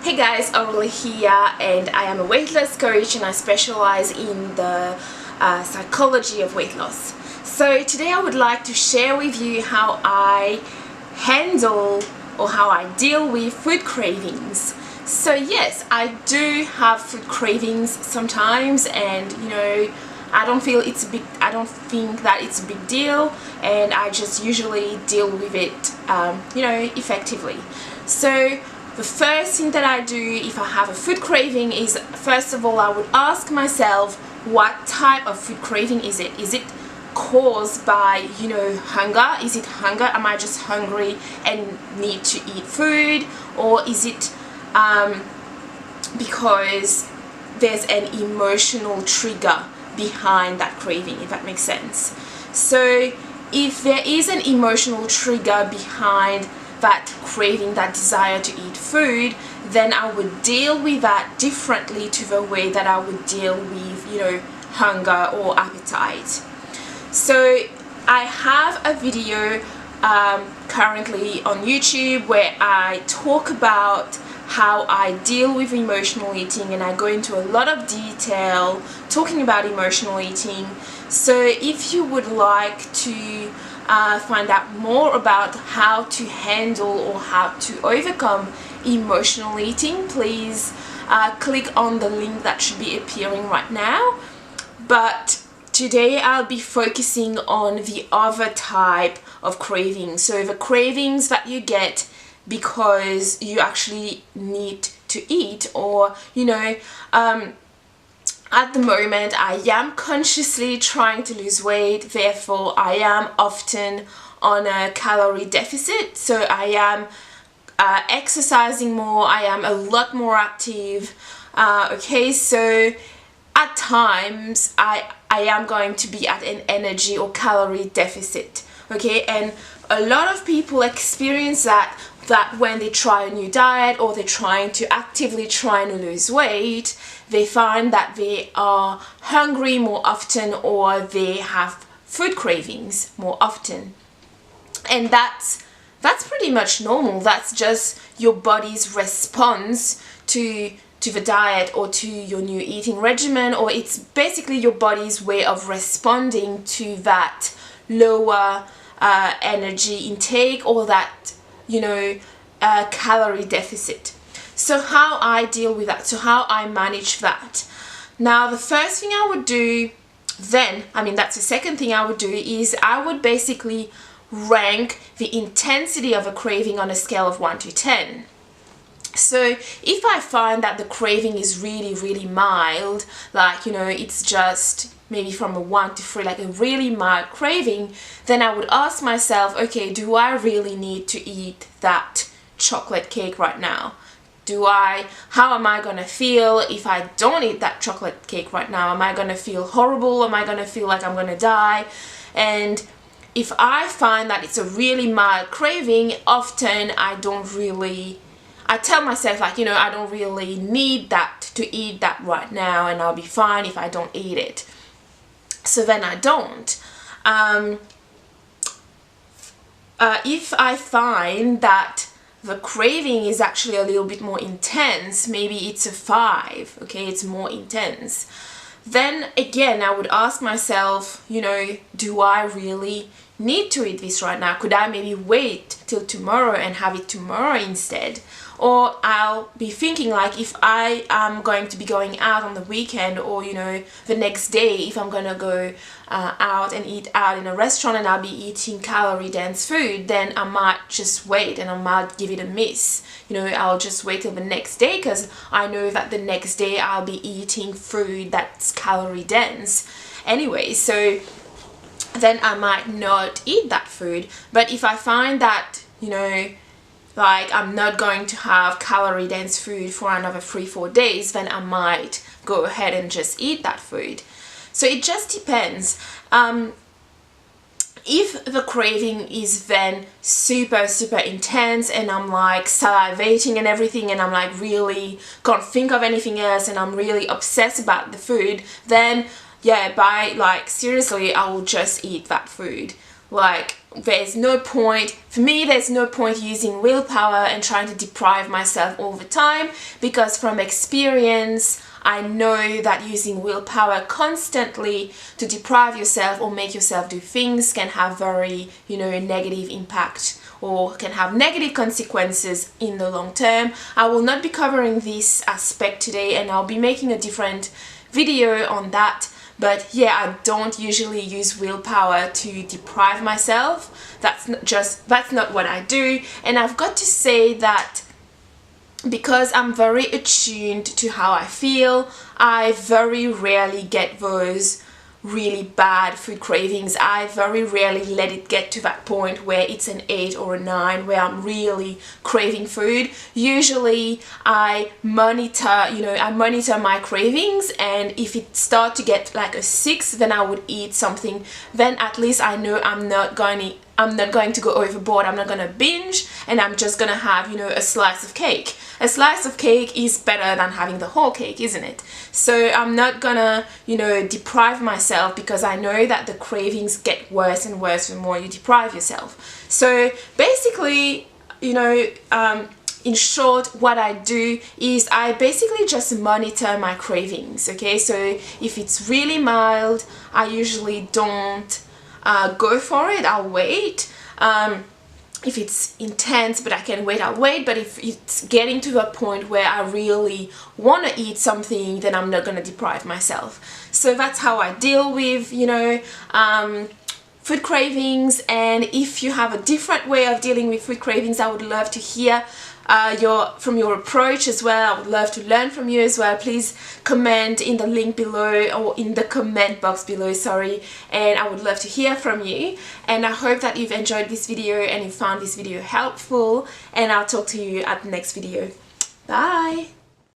Hey guys, Aurelie here, and I am a weight loss coach and I specialize in the psychology of weight loss. So today I would like to share with you how I handle or how I deal with food cravings. So yes, I do have food cravings sometimes, and I don't think that it's a big deal, and I just usually deal with it effectively. So the first thing that I do if I have a food craving is, first of all, I would ask myself, what type of food craving is it? Is it caused by, hunger? Is it hunger? Am I just hungry and need to eat food? Or is it because there's an emotional trigger behind that craving, if that makes sense? So if there is an emotional trigger behind that craving, that desire to eat food, then I would deal with that differently to the way that I would deal with, hunger or appetite. So I have a video currently on YouTube where I talk about how I deal with emotional eating, and I go into a lot of detail talking about emotional eating. So if you would like to find out more about how to handle or how to overcome emotional eating, please click on the link that should be appearing right now. But today I'll be focusing on the other type of cravings. So the cravings that you get because you actually need to eat, or at the moment I am consciously trying to lose weight, therefore I am often on a calorie deficit. So I am exercising more, I am a lot more active, so at times I am going to be at an energy or calorie deficit, and a lot of people experience that when they try a new diet or they're trying to actively lose weight, they find that they are hungry more often, or they have food cravings more often. And that's pretty much normal. That's just your body's response to the diet or to your new eating regimen, or it's basically your body's way of responding to that lower energy intake or that calorie deficit. So how I deal with that, so how I manage that. Now the first thing I would do that's the second thing I would do, is I would basically rank the intensity of a craving on a scale of 1 to 10. So if I find that the craving is really, really mild, it's just maybe from a 1 to 3, like a really mild craving, then I would ask myself, okay, do I really need to eat that chocolate cake right now? How am I gonna feel if I don't eat that chocolate cake right now? Am I gonna feel horrible? Am I gonna feel like I'm gonna die? And if I find that it's a really mild craving, often I tell myself, I don't really need to eat that right now, and I'll be fine if I don't eat it. So then I don't. If I find that the craving is actually a little bit more intense, maybe it's a 5, it's more intense, then again I would ask myself, do I really need to eat this right now? Could I maybe wait till tomorrow and have it tomorrow instead? Or I'll be thinking, like, if I am going to be going out on the weekend, or the next day, if I'm gonna go out and eat out in a restaurant and I'll be eating calorie dense food, then I might just wait and I might give it a miss. I'll just wait till the next day, because I know that the next day I'll be eating food that's calorie dense anyway, so then I might not eat that food. But if I find that I'm not going to have calorie dense food for another 3-4 days, then I might go ahead and just eat that food. So it just depends. If the craving is then super, super intense, and I'm like salivating and everything, and I'm like really can't think of anything else, and I'm really obsessed about the food, then yeah, seriously, I will just eat that food. there's no point, for me, there's no point using willpower and trying to deprive myself all the time, because from experience, I know that using willpower constantly to deprive yourself or make yourself do things can have very, negative impact, or can have negative consequences in the long term. I will not be covering this aspect today, and I'll be making a different video on that. But yeah, I don't usually use willpower to deprive myself. That's not what I do. And I've got to say that because I'm very attuned to how I feel, I very rarely get those really bad food cravings. I very rarely let it get to that point where it's an 8 or a 9 where I'm really craving food. Usually I monitor my cravings, and if it start to get like a 6, then I would eat something. Then at least I know I'm not going to go overboard. I'm not going to binge, and I'm just going to have, a slice of cake. A slice of cake is better than having the whole cake, isn't it? So I'm not gonna, deprive myself, because I know that the cravings get worse and worse the more you deprive yourself. So basically, in short, what I do is I basically just monitor my cravings, okay? So if it's really mild, I usually don't go for it. I'll wait. If it's intense but I can wait, I'll wait. But if it's getting to a point where I really want to eat something, then I'm not going to deprive myself. So that's how I deal with, food cravings. And if you have a different way of dealing with food cravings, I would love to hear from your approach as well. I would love to learn from you as well. Please comment in the link below, or in the comment box below, sorry, and I would love to hear from you. And I hope that you've enjoyed this video and you found this video helpful, and I'll talk to you at the next video. Bye.